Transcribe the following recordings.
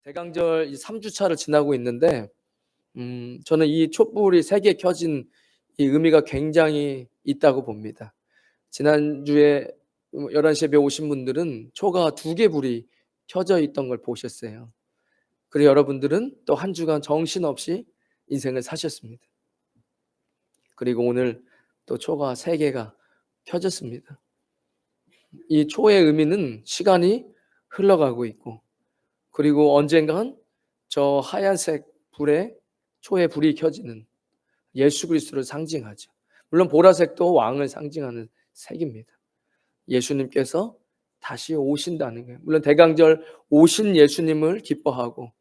대강절 3주차를 지나고 있는데 저는 이 촛불이 3개 켜진 이 의미가 굉장히 있다고 봅니다. 지난주에 11시 예배 오신 분들은 초가 2개 불이 켜져 있던 걸 보셨어요. 그리고 여러분들은 또 한 주간 정신없이 인생을 사셨습니다. 그리고 오늘 또 초가 3개가 켜졌습니다. 이 초의 의미는 시간이 흘러가고 있고, 그리고 언젠간 저 하얀색 불에 초의 불이 켜지는 예수 그리스도를 상징하죠. 물론 보라색도 왕을 상징하는 색입니다. 예수님께서 다시 오신다는 거예요. 물론 대강절 오신 예수님을 기뻐하고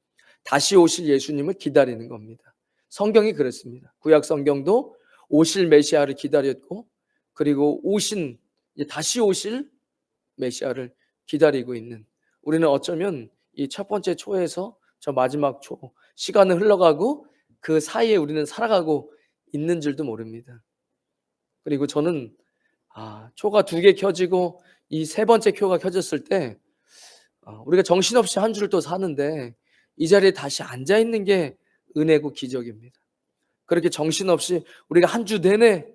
다시 오실 예수님을 기다리는 겁니다. 성경이 그렇습니다. 구약 성경도 오실 메시아를 기다렸고, 그리고 다시 오실 메시아를 기다리고 있는, 우리는 어쩌면 이 첫 번째 초에서 저 마지막 초, 시간은 흘러가고 그 사이에 우리는 살아가고 있는 줄도 모릅니다. 그리고 저는 초가 2개 켜지고 이 세 번째 켜가 켜졌을 때 우리가 정신없이 한 주를 또 사는데 이 자리에 다시 앉아 있는 게 은혜고 기적입니다. 그렇게 정신없이 우리가 한 주 내내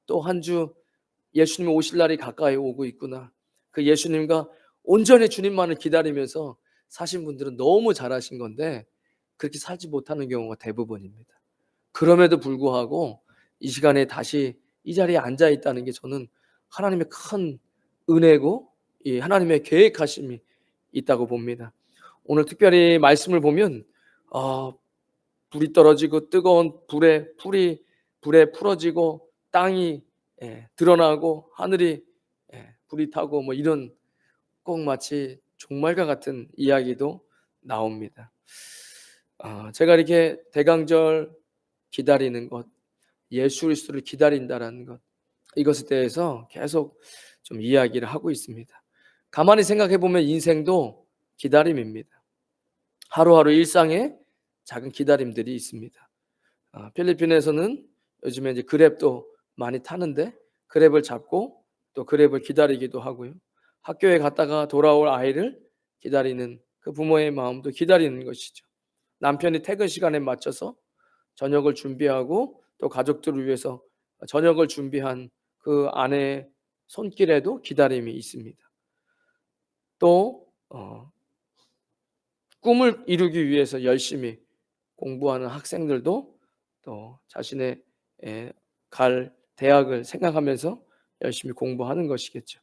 또 한 주 예수님 오실 날이 가까이 오고 있구나, 그 예수님과 온전히 주님만을 기다리면서 사신 분들은 너무 잘하신 건데 그렇게 살지 못하는 경우가 대부분입니다. 그럼에도 불구하고 이 시간에 다시 이 자리에 앉아 있다는 게 저는 하나님의 큰 은혜고 이 하나님의 계획하심이 있다고 봅니다. 오늘 특별히 말씀을 보면 불이 떨어지고 뜨거운 불에 풀어지고 땅이 드러나고 하늘이 불이 타고 뭐 이런, 꼭 마치 종말과 같은 이야기도 나옵니다. 제가 이렇게 대강절 기다리는 것, 예수 그리스도를 기다린다라는 것, 이것에 대해서 계속 좀 이야기를 하고 있습니다. 가만히 생각해 보면 인생도 기다림입니다. 하루하루 일상에 작은 기다림들이 있습니다. 필리핀에서는 요즘에 이제 그랩도 많이 타는데 그랩을 잡고 또 그랩을 기다리기도 하고요. 학교에 갔다가 돌아올 아이를 기다리는 그 부모의 마음도 기다리는 것이죠. 남편이 퇴근 시간에 맞춰서 저녁을 준비하고 또 가족들을 위해서 저녁을 준비한 그 아내의 손길에도 기다림이 있습니다. 또 꿈을 이루기 위해서 열심히 공부하는 학생들도 또 자신의 갈 대학을 생각하면서 열심히 공부하는 것이겠죠.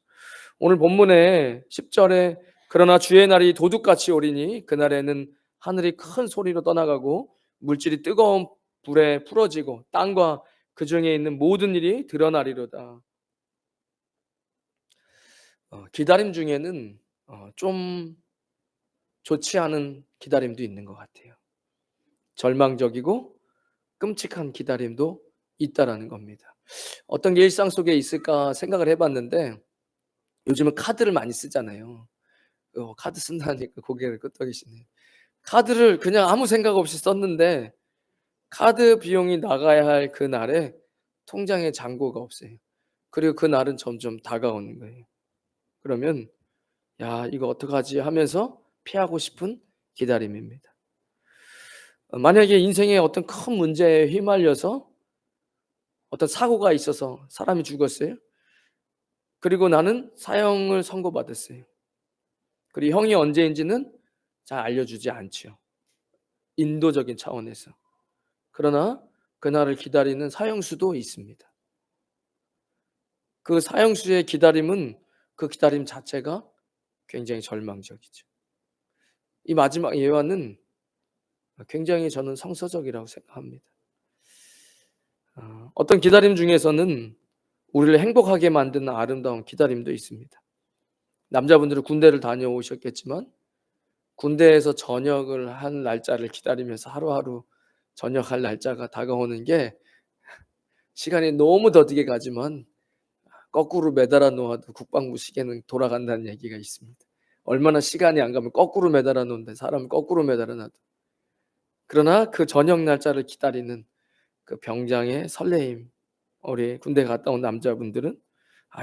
오늘 본문에 10절에 그러나 주의 날이 도둑같이 오리니 그날에는 하늘이 큰 소리로 떠나가고 물질이 뜨거운 불에 풀어지고 땅과 그 중에 있는 모든 일이 드러나리로다. 기다림 중에는 좀 좋지 않은 기다림도 있는 것 같아요. 절망적이고 끔찍한 기다림도 있다라는 겁니다. 어떤 게 일상 속에 있을까 생각을 해봤는데 요즘은 카드를 많이 쓰잖아요. 카드 쓴다니까 고개를 끄덕이시네요. 카드를 그냥 아무 생각 없이 썼는데 카드 비용이 나가야 할 그날에 통장에 잔고가 없어요. 그리고 그날은 점점 다가오는 거예요. 그러면 '야 이거 어떡하지?' 하면서 피하고 싶은 기다림입니다. 만약에 인생에 어떤 큰 문제에 휘말려서 어떤 사고가 있어서 사람이 죽었어요. 그리고 나는 사형을 선고받았어요. 그리고 형이 언제인지는 잘 알려주지 않죠, 인도적인 차원에서. 그러나 그날을 기다리는 사형수도 있습니다. 그 사형수의 기다림은 그 기다림 자체가 굉장히 절망적이죠. 이 마지막 예화는 굉장히 저는 성서적이라고 생각합니다. 어떤 기다림 중에서는 우리를 행복하게 만드는 아름다운 기다림도 있습니다. 남자분들은 군대를 다녀오셨겠지만 군대에서 전역을 한 날짜를 기다리면서 하루하루 전역할 날짜가 다가오는 게 시간이 너무 더디게 가지만 거꾸로 매달아 놓아도 국방부 시계는 돌아간다는 얘기가 있습니다. 얼마나 시간이 안 가면 거꾸로 매달아 놓는데 사람을 거꾸로 매달아 놔도. 그러나 그 전역 날짜를 기다리는 그 병장의 설레임, 우리 군대 갔다 온 남자분들은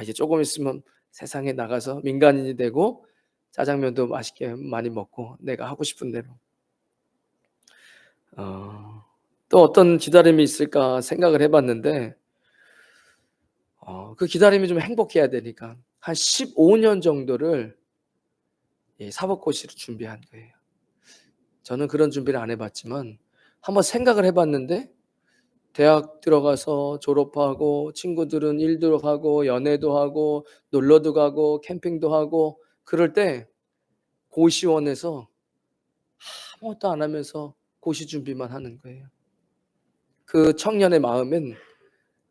이제 조금 있으면 세상에 나가서 민간인이 되고 짜장면도 맛있게 많이 먹고 내가 하고 싶은 대로. 어 또 어떤 기다림이 있을까 생각을 해 봤는데 그 기다림이 좀 행복해야 되니까 한 15년 정도를 이 사법고시를 준비한 거예요. 저는 그런 준비를 안 해 봤지만 한번 생각을 해 봤는데 대학 들어가서 졸업하고 친구들은 일도 하고 연애도 하고 놀러도 가고 캠핑도 하고 그럴 때 고시원에서 아무것도 안 하면서 고시 준비만 하는 거예요. 그 청년의 마음엔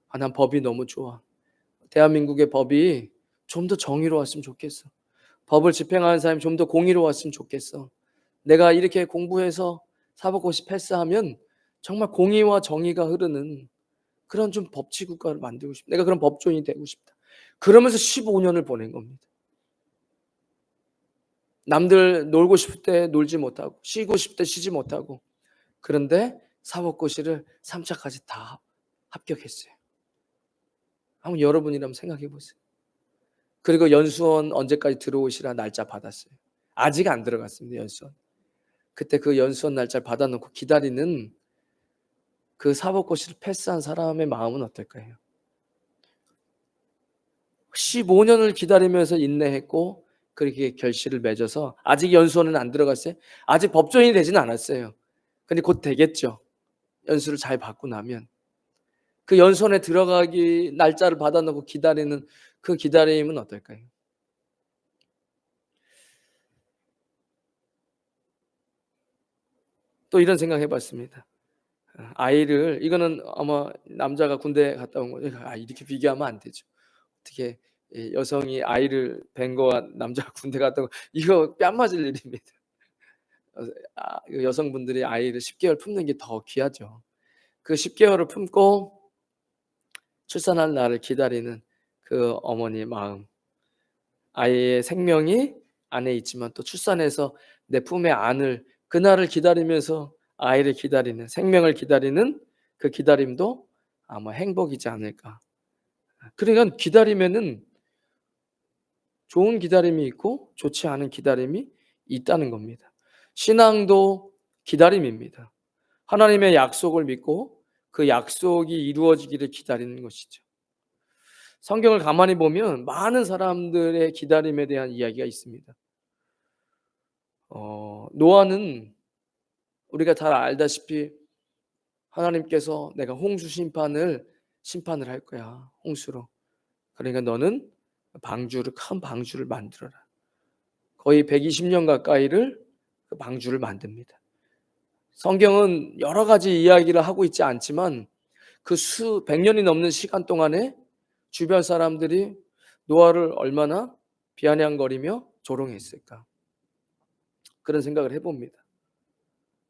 '아 난 법이 너무 좋아. 대한민국의 법이 좀 더 정의로웠으면 좋겠어. 법을 집행하는 사람이 좀 더 공의로웠으면 좋겠어. 내가 이렇게 공부해서 사법고시 패스하면 정말 공의와 정의가 흐르는 그런 좀 법치 국가를 만들고 싶다. 내가 그런 법조인이 되고 싶다.' 그러면서 15년을 보낸 겁니다. 남들 놀고 싶을 때 놀지 못하고 쉬고 싶을 때 쉬지 못하고 그런데 사법고시를 3 차까지 다 합격했어요. 한번 여러분이라면 생각해 보세요. 그리고 연수원 언제까지 들어오시라 날짜 받았어요. 아직 안 들어갔습니다, 연수원. 그때 그 연수원 날짜를 받아 놓고 기다리는 그 사법고시를 패스한 사람의 마음은 어떨까요? 15 년을 기다리면서 인내했고 그렇게 결실을 맺어서 아직 연수원은 안 들어갔어요. 아직 법조인이 되지는 않았어요. 근데 곧 되겠죠. 연수를 잘 받고 나면. 그 연수원에 들어가기 날짜를 받아 놓고 기다리는 그 기다림은 어떨까요? 또 이런 생각 해 봤습니다. 아이를 이거는 아마 남자가 군대 갔다 온 거죠. 이렇게 비교하면 안 되죠. 어떻게 이 여성이 아이를 뵌 거와 남자가 군대 갔다 온 거 이거 뺨 맞을 일입니다. 그 여성분들이 아이를 10 개월 품는 게 더 귀하죠. 그 10 개월을 품고 출산할 날을 기다리는 그 어머니의 마음. 아이의 생명이 안에 있지만 또 출산해서 내 품에 안을 그날을 기다리면서 아이를 기다리는 생명을 기다리는 그 기다림도 아마 행복이지 않을까. 그러니까 기다림에는 좋은 기다림이 있고 좋지 않은 기다림이 있다는 겁니다. 신앙도 기다림입니다. 하나님의 약속을 믿고 그 약속이 이루어지기를 기다리는 것이죠. 성경을 가만히 보면 많은 사람들의 기다림에 대한 이야기가 있습니다. 노아는 우리가 잘 알다시피 하나님께서 "내가 홍수 심판을 할 거야, 홍수로. 그러니까 너는 방주를 큰 방주를 만들어라." 거의 120년 가까이를 그 방주를 만듭니다. 성경은 여러 가지 이야기를 하고 있지 않지만 그 수 100 년이 넘는 시간 동안에 주변 사람들이 노아를 얼마나 비아냥거리며 조롱했을까. 그런 생각을 해 봅니다.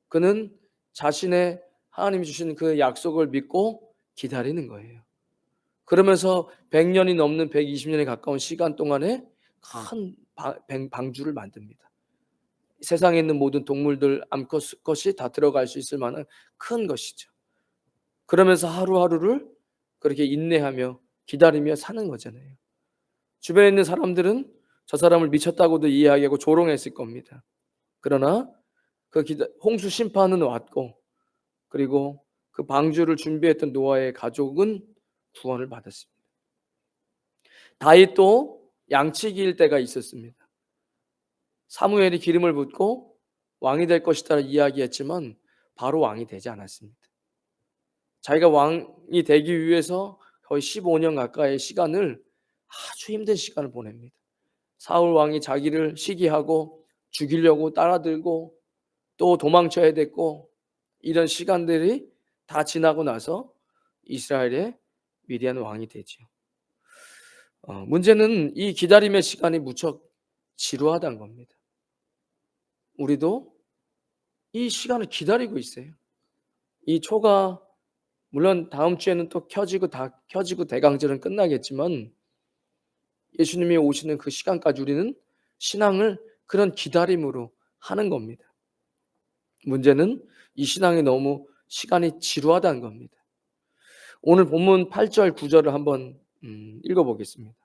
그는 자신의 하나님이 주신 그 약속을 믿고 기다리는 거예요. 그러면서 100 년이 넘는 120 년에 가까운 시간 동안에 큰 방주를 만듭니다. 세상에 있는 모든 동물들 암컷 수컷이 다 들어갈 수 있을 만한 큰 것이죠. 그러면서 하루하루를 그렇게 인내하며 기다리며 사는 거잖아요. 주변에 있는 사람들은 저 사람을 미쳤다고도 이야기하고 조롱했을 겁니다. 그러나 그 홍수 심판은 왔고 그리고 그 방주를 준비했던 노아의 가족은 구원을 받았습니다. 다윗도 양치기일 때가 있었습니다. 사무엘이 기름을 붓고 왕이 될 것이다 이야기했지만 바로 왕이 되지 않았습니다. 자기가 왕이 되기 위해서 거의 15년 가까이의 시간을 아주 힘든 시간을 보냅니다. 사울 왕이 자기를 시기하고 죽이려고 따라들고 또 도망쳐야 됐고 이런 시간들이 다 지나고 나서 이스라엘의 위대한 왕이 되죠. 문제는 이 기다림의 시간이 무척 지루하다는 겁니다. 우리도 이 시간을 기다리고 있어요. 이 초가 물론 다음 주에는 또 켜지고 대강절은 끝나겠지만 예수님이 오시는 그 시간까지 우리는 신앙을 그런 기다림으로 하는 겁니다. 문제는 이 신앙이 너무 시간이 지루하다는 겁니다. 오늘 본문 8절 9 절을 한번 읽어 보겠습니다.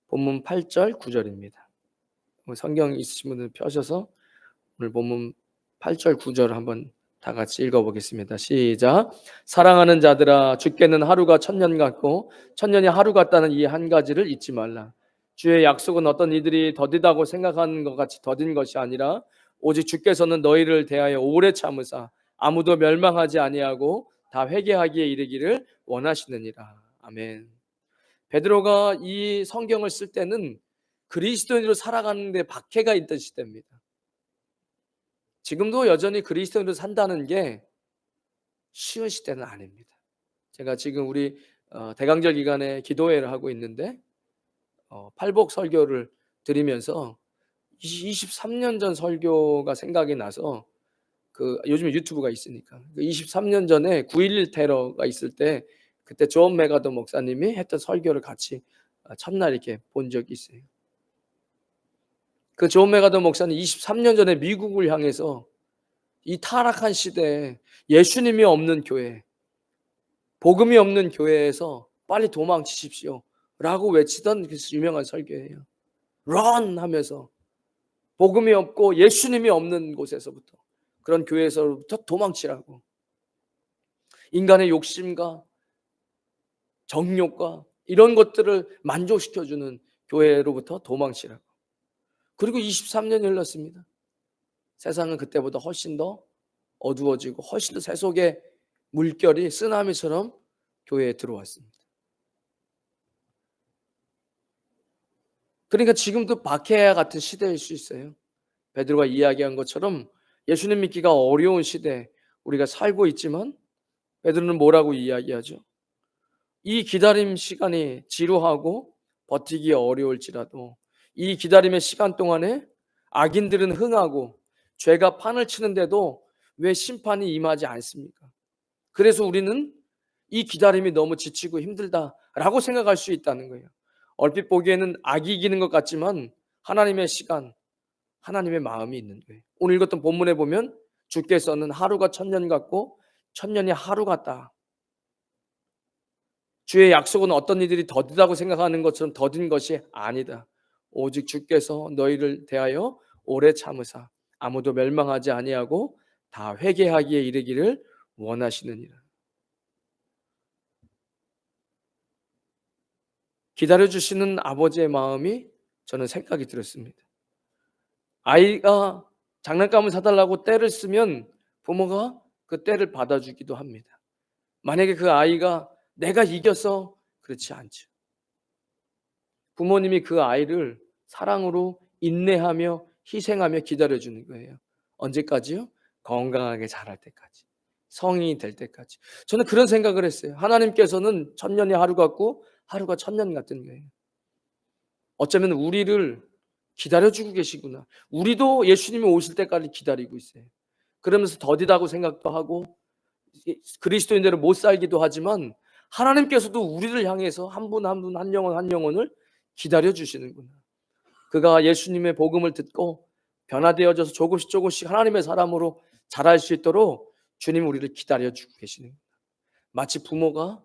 본문 8절 9 절입니다. 성경 있으신 분들 펴셔서 오늘 본문 8 절, 9 절을 한번 다 같이 읽어 보겠습니다. 시작. 사랑하는 자들아, 주께는 하루가 천년 같고 천년이 하루 같다는 이 한 가지를 잊지 말라. 주의 약속은 어떤 이들이 더디다고 생각하는 것 같이 더딘 것이 아니라 오직 주께서는 너희를 대하여 오래 참으사 아무도 멸망하지 아니하고 다 회개하기에 이르기를 원하시느니라. 아멘. 베드로가 이 성경을 쓸 때는 그리스도인으로 살아가는 데 박해가 있던 시대입니다. 지금도 여전히 그리스도인으로 산다는 게 쉬운 시대는 아닙니다. 제가 지금 우리 대강절 기간에 기도회를 하고 있는데 팔복 설교를 드리면서 23년 전 설교가 생각이 나서 요즘에 유튜브가 있으니까 23년 전에 9.11 테러가 있을 때 그때 존 메가더 목사님이 했던 설교를 같이 첫날 이렇게 본 적이 있어요. 그 존 메가더 목사님 23년 전에 미국을 향해서 이 타락한 시대에 예수님이 없는 교회, 복음이 없는 교회에서 빨리 도망치십시오 라고 외치던 그 유명한 설교예요. Run 하면서 복음이 없고 예수님이 없는 곳에서부터, 그런 교회에서부터 도망치라고. 인간의 욕심과 정욕과 이런 것들을 만족시켜주는 교회로부터 도망치라고. 그리고 23년이 흘렀습니다. 세상은 그때보다 훨씬 더 어두워지고 훨씬 더 세속의 물결이 쓰나미처럼 교회에 들어왔습니다. 그러니까 지금도 박해와 같은 시대일 수 있어요. 베드로가 이야기한 것처럼 예수님 믿기가 어려운 시대에 우리가 살고 있지만 베드로는 뭐라고 이야기하죠? 이 기다림 시간이 지루하고 버티기 어려울지라도 이 기다림의 시간 동안에 악인들은 흥하고 죄가 판을 치는데도 왜 심판이 임하지 않습니까? 그래서 우리는 이 기다림이 너무 지치고 힘들다라고 생각할 수 있다는 거예요. 얼핏 보기에는 악이 이기는 것 같지만 하나님의 시간, 하나님의 마음이 있는 거예요. 오늘 읽었던 본문에 보면 주께서는 하루가 천년 같고 천년이 하루 같다. 주의 약속은 어떤 이들이 더디다고 생각하는 것처럼 더딘 것이 아니다. 오직 주께서 너희를 대하여 오래 참으사 아무도 멸망하지 아니하고 다 회개하기에 이르기를 원하시느니라. 기다려주시는 아버지의 마음이 저는 생각이 들었습니다. 아이가 장난감을 사달라고 떼를 쓰면 부모가 그 떼를 받아주기도 합니다. 만약에 그 아이가 내가 이겼어, 그렇지 않죠. 부모님이 그 아이를 사랑으로 인내하며 희생하며 기다려주는 거예요. 언제까지요? 건강하게 자랄 때까지, 성인이 될 때까지. 저는 그런 생각을 했어요. 하나님께서는 천년이 하루 같고 하루가 천년 같은 거예요. 어쩌면 우리를 기다려주고 계시구나. 우리도 예수님이 오실 때까지 기다리고 있어요. 그러면서 더디다고 생각도 하고 그리스도인대로 못 살기도 하지만 하나님께서도 우리를 향해서 한 분 한 분, 한 영혼 한 영혼을 기다려주시는구나. 그가 예수님의 복음을 듣고 변화되어져서 조금씩 조금씩 하나님의 사람으로 자랄 수 있도록 주님 우리를 기다려주고 계시는, 마치 부모가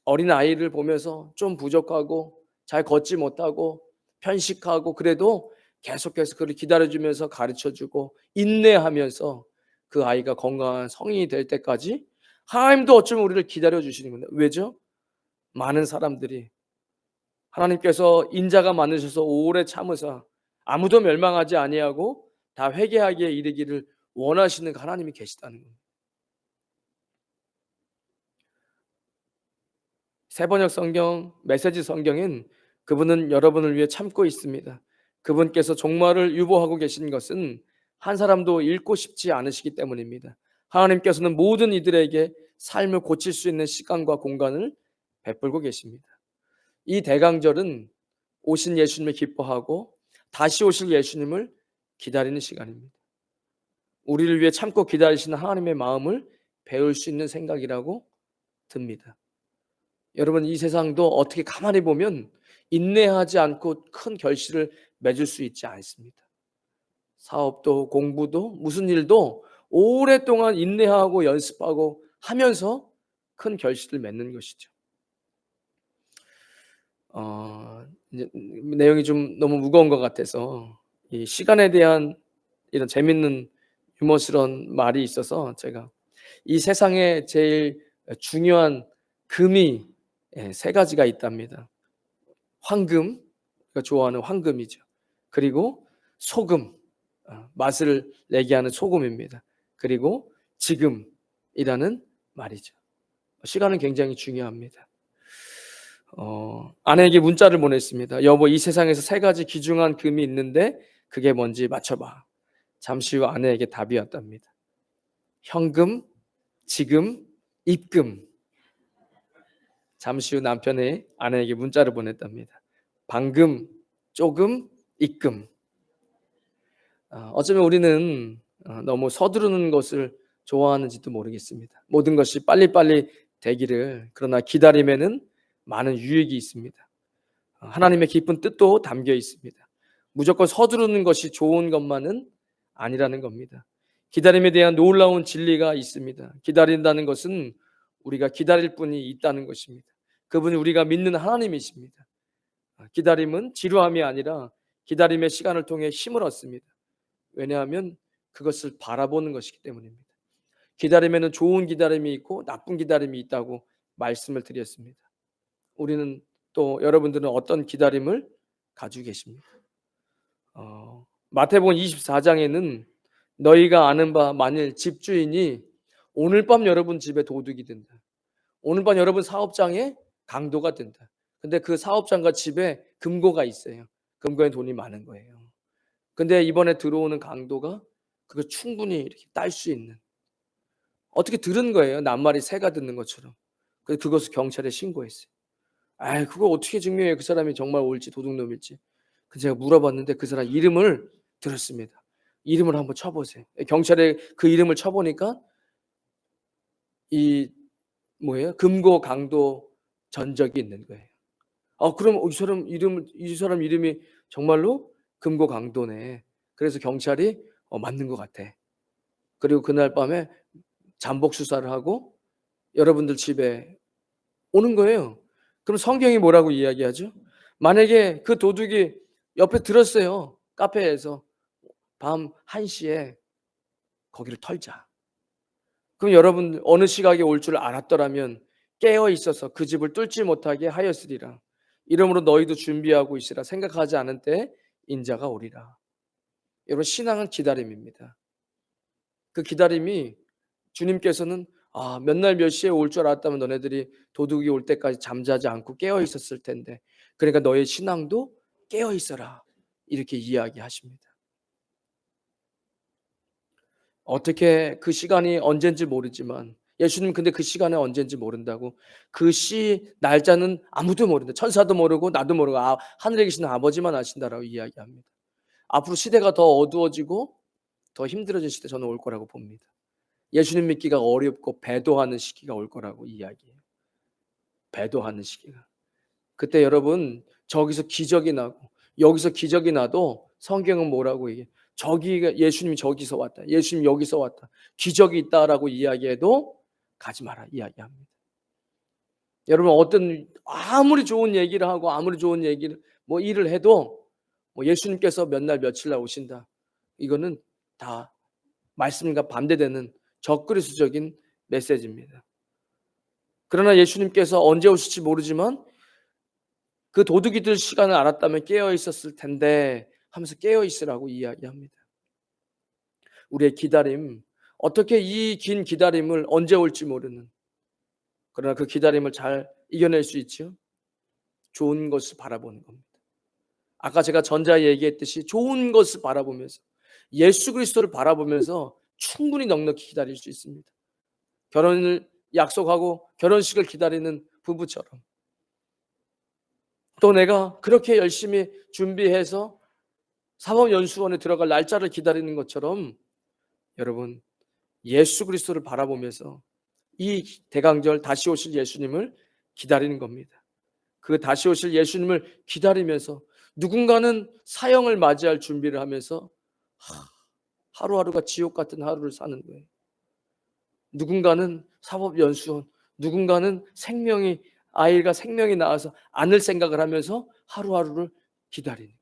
어린 아이를 보면서 좀 부족하고 잘 걷지 못하고 편식하고 그래도 계속해서 그를 기다려주면서 가르쳐주고 인내하면서 그 아이가 건강한 성인이 될 때까지 하나님도 어쩌면 우리를 기다려주시는구나. 왜죠? 많은 사람들이 하나님께서 인자가 많으셔서 오래 참으사 아무도 멸망하지 아니하고 다 회개하기에 이르기를 원하시는 하나님이 계시다는 겁니다. 세번역 성경, 메시지 성경엔 그분은 여러분을 위해 참고 있습니다. 그분께서 종말을 유보하고 계신 것은 한 사람도 잃고 싶지 않으시기 때문입니다. 하나님께서는 모든 이들에게 삶을 고칠 수 있는 시간과 공간을 베풀고 계십니다. 이 대강절은 오신 예수님을 기뻐하고 다시 오실 예수님을 기다리는 시간입니다. 우리를 위해 참고 기다리시는 하나님의 마음을 배울 수 있는 생각이라고 듭니다. 여러분, 이 세상도 어떻게 가만히 보면 인내하지 않고 큰 결실을 맺을 수 있지 않습니다. 사업도 공부도 무슨 일도 오랫동안 인내하고 연습하고 하면서 큰 결실을 맺는 것이죠. 이제 내용이 좀 너무 무거운 것 같아서 이 시간에 대한 이런 재밌는 유머스러운 말이 있어서 제가 이 세상에 제일 중요한 금이 세 가지가 있답니다. 황금, 우리가 좋아하는 황금이죠. 그리고 소금, 맛을 내게 하는 소금입니다. 그리고 지금이라는 말이죠. 시간은 굉장히 중요합니다. 아내에게 문자를 보냈습니다. 여보, 이 세상에서 세 가지 귀중한 금이 있는데 그게 뭔지 맞춰봐. 잠시 후 아내에게 답이 왔답니다. 현금, 지금, 입금. 잠시 후 남편이 아내에게 문자를 보냈답니다. 방금, 조금, 입금. 어쩌면 우리는 너무 서두르는 것을 좋아하는지도 모르겠습니다. 모든 것이 빨리빨리 되기를, 그러나 기다림에는 많은 유익이 있습니다. 하나님의 깊은 뜻도 담겨 있습니다. 무조건 서두르는 것이 좋은 것만은 아니라는 겁니다. 기다림에 대한 놀라운 진리가 있습니다. 기다린다는 것은 우리가 기다릴 분이 있다는 것입니다. 그분이 우리가 믿는 하나님이십니다. 기다림은 지루함이 아니라 기다림의 시간을 통해 힘을 얻습니다. 왜냐하면 그것을 바라보는 것이기 때문입니다. 기다림에는 좋은 기다림이 있고 나쁜 기다림이 있다고 말씀을 드렸습니다. 우리는 또 여러분들은 어떤 기다림을 가지고 계십니까? 마태복음 24장에는 너희가 아는 바 만일 집주인이 오늘 밤 여러분 집에 도둑이 든다. 오늘 밤 여러분 사업장에 강도가 된다. 근데 그 사업장과 집에 금고가 있어요. 금고에 돈이 많은 거예요. 근데 이번에 들어오는 강도가 그거 충분히 이렇게 딸 수 있는, 어떻게 들은 거예요. 낱말이 새가 듣는 것처럼. 그래서 그것을 경찰에 신고했어요. 그걸 어떻게 증명해요? 그 사람이 정말 옳지 도둑놈일지. 그래서 제가 물어봤는데 그 사람 이름을 들었습니다. 이름을 한번 쳐보세요. 경찰에 그 이름을 쳐보니까 이 뭐예요? 금고 강도 전적이 있는 거예요. 그럼 이 사람 이름이 정말로 금고 강도네. 그래서 경찰이 맞는 것 같아. 그리고 그날 밤에 잠복 수사를 하고 여러분들 집에 오는 거예요. 그럼 성경이 뭐라고 이야기하죠? 만약에 그 도둑이 옆에 들었어요. 카페에서 밤 1시에 거기를 털자. 그럼 여러분 어느 시각에 올 줄 알았더라면 깨어 있어서 그 집을 뚫지 못하게 하였으리라. 이러므로 너희도 준비하고 있으라. 생각하지 않은 때에 인자가 오리라. 여러분 신앙은 기다림입니다. 그 기다림이 주님께서는 몇 날 몇 시에 올 줄 알았다면 너네들이 도둑이 올 때까지 잠자지 않고 깨어 있었을 텐데 그러니까 너의 신앙도 깨어 있어라. 이렇게 이야기하십니다. 어떻게 그 시간이 언젠지 모르지만 예수님 근데 그 시간이 언젠지 모른다고 그 날짜는 아무도 모른다. 천사도 모르고 나도 모르고 하늘에 계시는 아버지만 아신다라고 이야기합니다. 앞으로 시대가 더 어두워지고 더 힘들어질 시대 저는 올 거라고 봅니다. 예수님 믿기가 어렵고 배도하는 시기가 올 거라고 이야기해요. 배도하는 시기가. 그때 여러분 저기서 기적이 나고 여기서 기적이 나도 성경은 뭐라고 얘기해? 예수님이 저기서 왔다. 예수님 여기서 왔다. 기적이 있다라고 이야기해도 가지 마라 이야기합니다. 여러분 아무리 좋은 얘기를 하고 아무리 좋은 얘기를 일을 해도 예수님께서 몇 날 며칠 날 오신다. 이거는 다 말씀과 반대되는 적그리스도적인 메시지입니다. 그러나 예수님께서 언제 오실지 모르지만 그 도둑이들 시간을 알았다면 깨어 있었을 텐데 하면서 깨어 있으라고 이야기합니다. 우리의 기다림, 어떻게 이 긴 기다림을 언제 올지 모르는, 그러나 그 기다림을 잘 이겨낼 수 있죠? 좋은 것을 바라보는 겁니다. 아까 제가 전자에 얘기했듯이 좋은 것을 바라보면서 예수 그리스도를 바라보면서 충분히 넉넉히 기다릴 수 있습니다. 결혼을 약속하고 결혼식을 기다리는 부부처럼 또 내가 그렇게 열심히 준비해서 사법연수원에 들어갈 날짜를 기다리는 것처럼 여러분 예수 그리스도를 바라보면서 이 대강절 다시 오실 예수님을 기다리는 겁니다. 그 다시 오실 예수님을 기다리면서 누군가는 사형을 맞이할 준비를 하면서 하루하루가 지옥 같은 하루를 사는 거예요. 누군가는 사법연수원, 누군가는 아이가 생명이 나와서 안을 생각을 하면서 하루하루를 기다리는 거예요.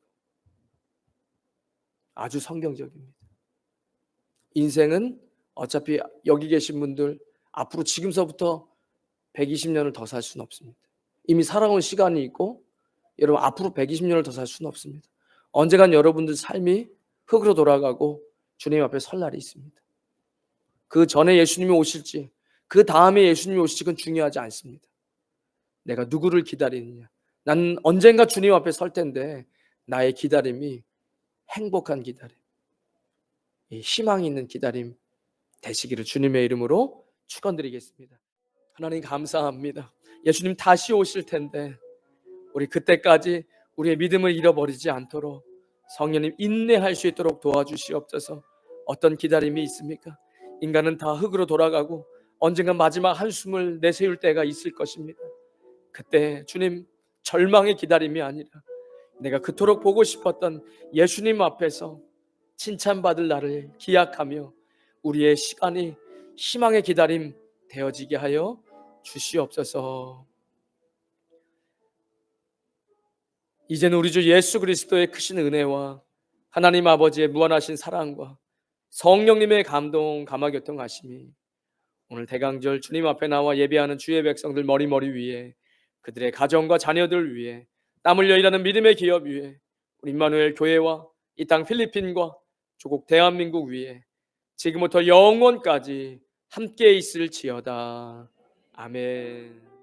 아주 성경적입니다. 인생은 어차피 여기 계신 분들 앞으로 지금서부터 120년을 더 살 수는 없습니다. 이미 살아온 시간이 있고 여러분 앞으로 120년을 더 살 수는 없습니다. 언젠간 여러분들 삶이 흙으로 돌아가고 주님 앞에 설 날이 있습니다. 그 전에 예수님이 오실지 그 다음에 예수님이 오실지 그건 중요하지 않습니다. 내가 누구를 기다리느냐. 난 언젠가 주님 앞에 설 텐데 나의 기다림이 행복한 기다림, 희망이 있는 기다림 되시기를 주님의 이름으로 축원드리겠습니다. 하나님 감사합니다. 예수님 다시 오실 텐데 우리 그때까지 우리의 믿음을 잃어버리지 않도록 성령님 인내할 수 있도록 도와주시옵소서. 어떤 기다림이 있습니까? 인간은 다 흙으로 돌아가고 언젠가 마지막 한숨을 내세울 때가 있을 것입니다. 그때 주님 절망의 기다림이 아니라 내가 그토록 보고 싶었던 예수님 앞에서 칭찬받을 날을 기약하며 우리의 시간이 희망의 기다림 되어지게 하여 주시옵소서. 이제는 우리 주 예수 그리스도의 크신 은혜와 하나님 아버지의 무한하신 사랑과 성령님의 감동 감화교통하심이 오늘 대강절 주님 앞에 나와 예배하는 주의 백성들 머리 위에 그들의 가정과 자녀들 위에 땀 흘려 일하는 믿음의 기업 위에 우리 임마누엘 교회와 이 땅 필리핀과 조국 대한민국 위에 지금부터 영원까지 함께 있을지어다. 아멘.